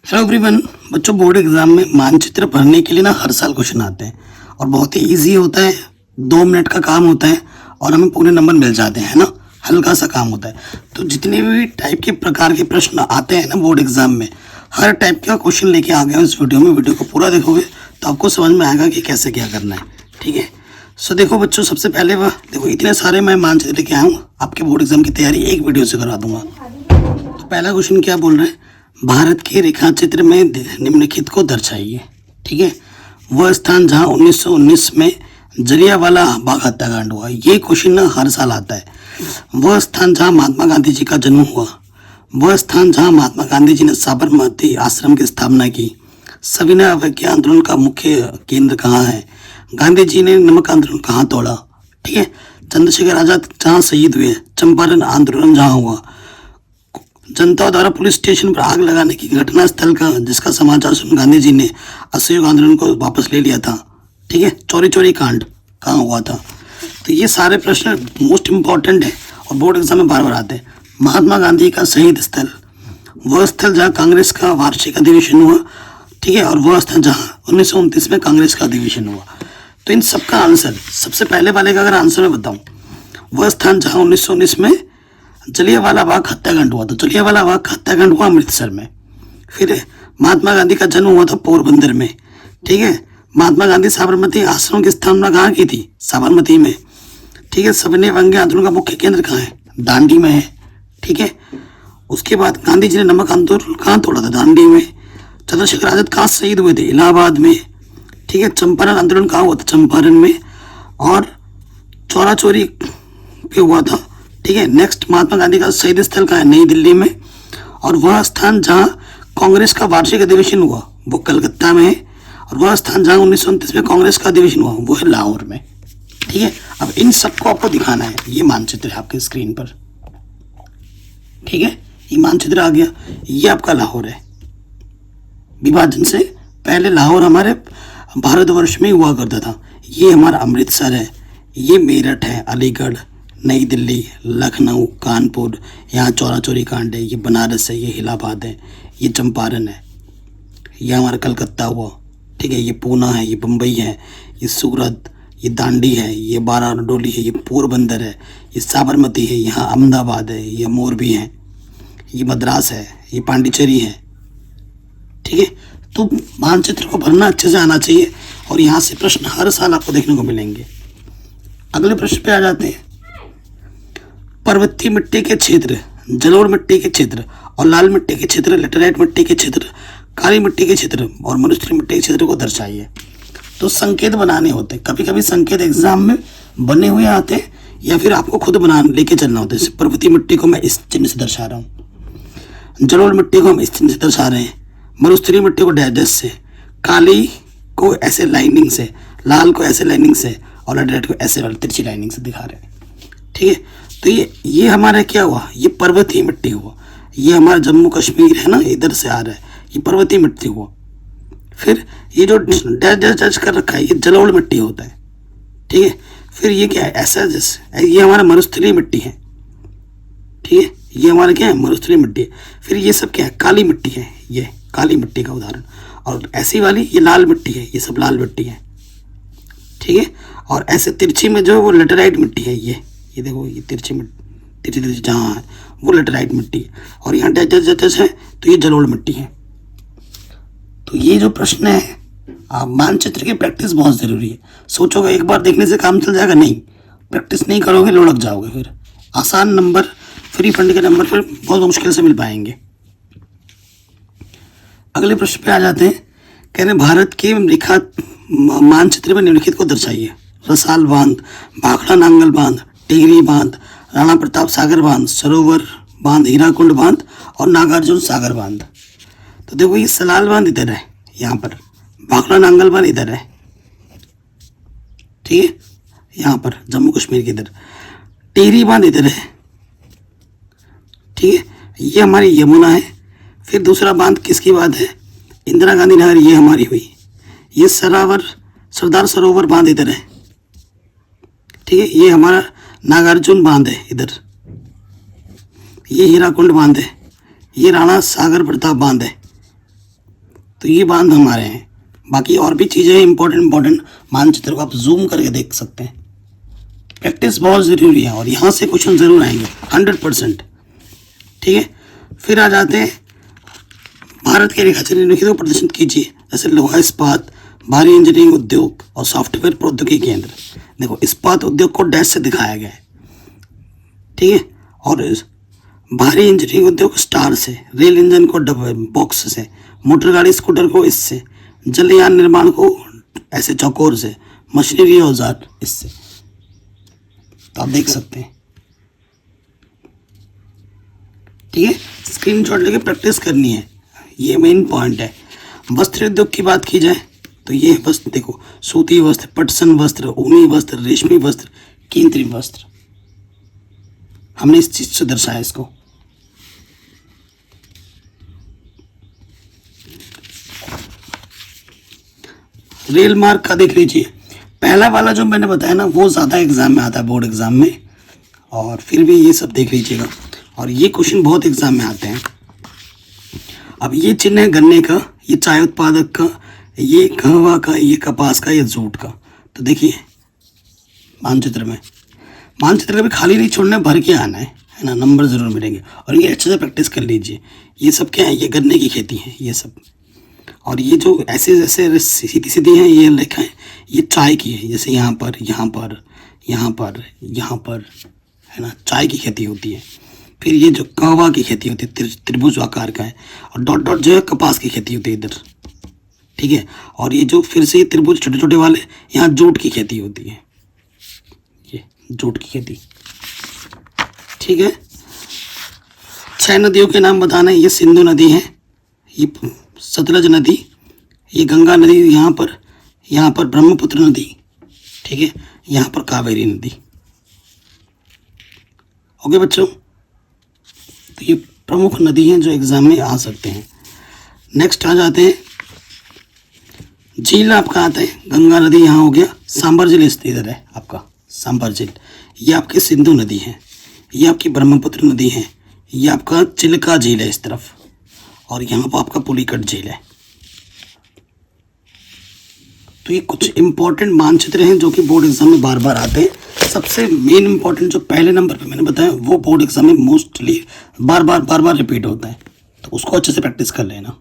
Hello everyone. बच्चों, board exam में मानचित्र भरने के लिए ना हर साल क्वेश्चन आते हैं और बहुत ही इजी होता है। 2 मिनट का काम होता है और हमें पूरे नंबर मिल जाते हैं ना। हल्का सा काम होता है। तो जितने भी टाइप के प्रकार के प्रश्न आते हैं ना बोर्ड एग्जाम में, हर टाइप का क्वेश्चन लेके आ गया हूँ इस वीडियो में। वीडियो को पूरा देखोगे तो आपको समझ में आएगा कि कैसे क्या करना है। ठीक है, सो देखो बच्चों, सबसे पहले वह देखो इतने सारे मैं मानचित्र लेके आया हूँ। आपके बोर्ड एग्जाम की तैयारी एक वीडियो से करा दूंगा। तो पहला क्वेश्चन क्या बोल रहे हैं, भारत के रेखाचित्र में निम्नलिखित को दर्शाइए। ठीक है, वह स्थान जहां 1919 में जलियांवाला बाग हत्याकांड हुआ। ये क्वेश्चन ना हर साल आता है। वह स्थान जहां महात्मा गांधी जी का जन्म हुआ। वह स्थान जहां महात्मा गांधी जी ने साबरमती आश्रम की स्थापना की। सविनय अवज्ञा आंदोलन का मुख्य केंद्र कहाँ है। गांधी जी ने नमक आंदोलन कहाँ तोड़ा। ठीक है, चंद्रशेखर आजाद जहाँ शहीद हुए। चंपारण आंदोलन जहाँ हुआ। जनता द्वारा पुलिस स्टेशन पर आग लगाने की घटना स्थल का जिसका समाचार सुन गांधी जी ने असहयोग आंदोलन को वापस ले लिया था। ठीक है, चोरी चोरी कांड कहाँ हुआ था। तो ये सारे प्रश्न मोस्ट इम्पॉर्टेंट है और बोर्ड एग्जाम में बार बार आते हैं। महात्मा गांधी का शहीद स्थल, वह स्थल जहाँ कांग्रेस का वार्षिक अधिवेशन हुआ। ठीक है, और वह स्थल जहाँ 1929 में कांग्रेस का अधिवेशन हुआ। तो इन सबका आंसर, सबसे पहले वाले का अगर आंसर मैं बताऊँ, वह स्थान जहाँ 1919 में जलियांवाला बाग हत्याकांड हुआ। तो जलियांवाला बाग हत्याकांड हुआ अमृतसर में। फिर महात्मा गांधी का जन्म हुआ था पोरबंदर में। ठीक है, महात्मा गांधी साबरमती आश्रम की स्थापना कहाँ की थी, साबरमती में। ठीक है, सविनय अवज्ञा आंदोलन का मुख्य केंद्र कहाँ है, दांडी में है। ठीक है, उसके बाद गांधी जी ने नमक आंदोलन कहाँ तोड़ा था, दांडी में। चंद्रशेखर आजाद कहाँ शहीद हुए थे, इलाहाबाद में। ठीक है, चंपारण आंदोलन कहाँ हुआ था, चंपारण में। और चोरा चोरी पे हुआ था। ठीक है, नेक्स्ट महात्मा गांधी का शहीद स्थल का है, नई दिल्ली में। और वह स्थान जहां कांग्रेस का वार्षिक अधिवेशन हुआ वो कलकत्ता में है। और वह स्थान जहां 1929 में कांग्रेस का अधिवेशन हुआ वो है लाहौर में। ठीक है, अब इन सबको आपको दिखाना है। ये मानचित्र है आपके स्क्रीन पर। ठीक है, ये मानचित्र आ गया। ये आपका लाहौर है। विभाजन से पहले लाहौर हमारे भारतवर्ष में हुआ करता था। ये हमारा अमृतसर है, ये मेरठ है, अलीगढ़, नई दिल्ली, लखनऊ, कानपुर, यहाँ चौरा चोरी कांड है। ये बनारस है, ये इलाहाबाद है, ये चंपारण है, ये हमारा कलकत्ता हुआ। ठीक है, ये पूना है, ये बम्बई है, ये सूरत, ये दांडी है, ये बाराडोली है, ये पोरबंदर है, ये साबरमती है, यहाँ अहमदाबाद है, ये मोरबी है, ये मद्रास है, ये पांडिचेरी है। ठीक है, तो मानचित्र को भरना अच्छे से आना चाहिए और यहाँ से प्रश्न हर साल आपको देखने को मिलेंगे। अगले प्रश्न पे आ जाते हैं। पर्वतीय मिट्टी के क्षेत्र, जलोढ़ मिट्टी के क्षेत्र और लाल मिट्टी के क्षेत्र, लेटेराइट मिट्टी के क्षेत्र, काली मिट्टी के क्षेत्र और मरुस्थलीय मिट्टी के क्षेत्र को दर्शाइए। तो संकेत बनाने होते हैं। कभी कभी संकेत एग्जाम में बने हुए आते हैं या फिर आपको खुद बना लेके चलना होता है। जैसे पर्वतीय मिट्टी को मैं इस चिन्ह से दर्शा रहा हूँ, जलोढ़ मिट्टी को हम इस चिन्ह से दर्शा रहे हैं, मरुस्थलीय मिट्टी को डैश से, काली को ऐसे लाइनिंग से, लाल को ऐसे लाइनिंग से और लेटेराइट को ऐसे वाली तिरछी लाइनिंग से दिखा रहे हैं। ठीक है, तो ये हमारा क्या हुआ, ये पर्वतीय मिट्टी हुआ। ये हमारा जम्मू कश्मीर है ना, इधर से आ रहा है, ये पर्वतीय मिट्टी हुआ। फिर ये जो डैश डैश डैश कर रखा है ये जलोढ़ मिट्टी होता है। ठीक है, फिर ये क्या है, ऐसा जैसे ये हमारा मरुस्थलीय मिट्टी है। ठीक है, ये हमारा क्या है, मरुस्थलीय मिट्टी है। फिर ये सब क्या है, काली मिट्टी है, ये काली मिट्टी का उदाहरण। और ऐसी वाली ये लाल मिट्टी है, ये सब लाल मिट्टी है। ठीक है, और ऐसे तिरछी में जो है वो लेटेराइट मिट्टी है। ये देखो, ये तिरछी मिट्टी, तिरछी जहाँ है वो लेटेराइट मिट्टी है। और यहाँ डैश डैश डैश है तो ये जलोढ़ मिट्टी है। तो ये जो प्रश्न है, मानचित्र की प्रैक्टिस बहुत ज़रूरी है। सोचोगे एक बार देखने से काम चल जाएगा, नहीं। प्रैक्टिस नहीं करोगे लुढ़क जाओगे। फिर आसान नंबर, फ्री फंड के नंबर फिर बहुत मुश्किल से मिल पाएंगे। अगले प्रश्न पे आ जाते हैं। कह रहे भारत के रेखा मानचित्र में निम्नलिखित को दर्शाइए। रसाल बांध, भाखड़ा नांगल बांध, टिहरी बांध, राणा प्रताप सागर बांध, सरोवर बांध, हीराकुंड बांध और नागार्जुन सागर बांध। तो देखो, ये सलाल बांध इधर है, यहाँ पर भाखड़ा नांगल बांध इधर है। ठीक है, यहाँ पर जम्मू कश्मीर के इधर। टिहरी बांध इधर है। ठीक है, ये हमारी यमुना है। फिर दूसरा बांध किसकी बात है, इंदिरा गांधी नहर, ये हमारी हुई। ये सरदार सरोवर बांध इधर है। ठीक है, ये हमारा नागार्जुन बांध है इधर। ये हीराकुंड बांध है, ये राणा सागर प्रताप बांध है। तो ये बांध हमारे हैं। बाकी और भी चीज़ें इंपॉर्टेंट मानचित्र को आप जूम करके देख सकते हैं। प्रैक्टिस बहुत ज़रूरी है और यहाँ से क्वेश्चन ज़रूर आएंगे 100%। ठीक है, फिर आ जाते हैं भारत के रेखाचित्र निम्नलिखित को प्रदर्शित कीजिए। जैसे लोहा इस्पात, भारी इंजीनियरिंग उद्योग और सॉफ्टवेयर प्रौद्योगिकी केंद्र। देखो इस्पात उद्योग को डैश से दिखाया गया है, ठीक है, और भारी इंजीनियरिंग उद्योग स्टार से, रेल इंजन को बॉक्स से, मोटर गाड़ी स्कूटर को इससे, जलयान निर्माण को ऐसे चौकोर से, मशीनरी औजार इससे। तो आप देख सकते हैं। ठीक है, स्क्रीनशॉट लेके प्रैक्टिस करनी है, ये मेन पॉइंट है। वस्त्र उद्योग की बात की जाए तो ये वस्त्र देखो, सूती वस्त्र, पटसन वस्त्र, ऊनी वस्त्र, रेशमी वस्त्र, कीमती वस्त्र। हमने इस चीज से दर्शाया इसको। रेल मार्ग का देख लीजिए, पहला वाला जो मैंने बताया ना वो ज़्यादा एग्जाम में आता है, बोर्ड एग्जाम में, और फिर भी ये सब देख लीजिएगा। और ये क्वेश्चन बहुत एग्जाम में आते हैं। अब ये चिन्ह है गन्ने का, ये चाय उत्पादक का, ये कहवा का, ये कपास का, ये जूट का। तो देखिए मानचित्र का भी खाली नहीं छोड़ना है, भर के आना है ना, नंबर ज़रूर मिलेंगे। और ये अच्छे से प्रैक्टिस कर लीजिए। ये सब क्या है, ये गन्ने की खेती है ये सब। और ये जो ऐसे जैसे सीधी सीधी हैं ये लिखा है, ये चाय की है। जैसे यहाँ पर यहाँ पर यहाँ पर यहाँ पर है ना, चाय की खेती होती है। फिर ये जो कहवा की खेती होती है त्रिभुज आकार का है, और डॉट डॉट जो है कपास की खेती होती है इधर। ठीक है, और ये जो फिर से ये त्रिभुज छोटे छोटे वाले, यहाँ जूट की खेती होती है, ये जूट की खेती। ठीक है, 6 नदियों के नाम बताना है। ये सिंधु नदी है, ये सतलज नदी, ये गंगा नदी, यहाँ पर ब्रह्मपुत्र नदी, ठीक है, यहाँ पर कावेरी नदी। ओके बच्चों, तो ये प्रमुख नदी हैं जो एग्जाम में आ सकते हैं। नेक्स्ट आ जाते हैं झील। आपका आता है गंगा नदी, यहाँ हो गया। सांबर झील इधर है आपका, सांबर झील। ये आपकी सिंधु नदी है, ये आपकी ब्रह्मपुत्र नदी है, ये आपका चिल्का झील है इस तरफ, और यहाँ पर आपका पुलिकट झील है। तो ये कुछ इंपॉर्टेंट मानचित्र हैं जो कि बोर्ड एग्जाम में बार बार आते हैं। सबसे मेन इंपॉर्टेंट जो पहले नंबर पे मैंने बताया वो बोर्ड एग्जाम में मोस्टली बार बार रिपीट होता है, तो उसको अच्छे से प्रैक्टिस कर लेना।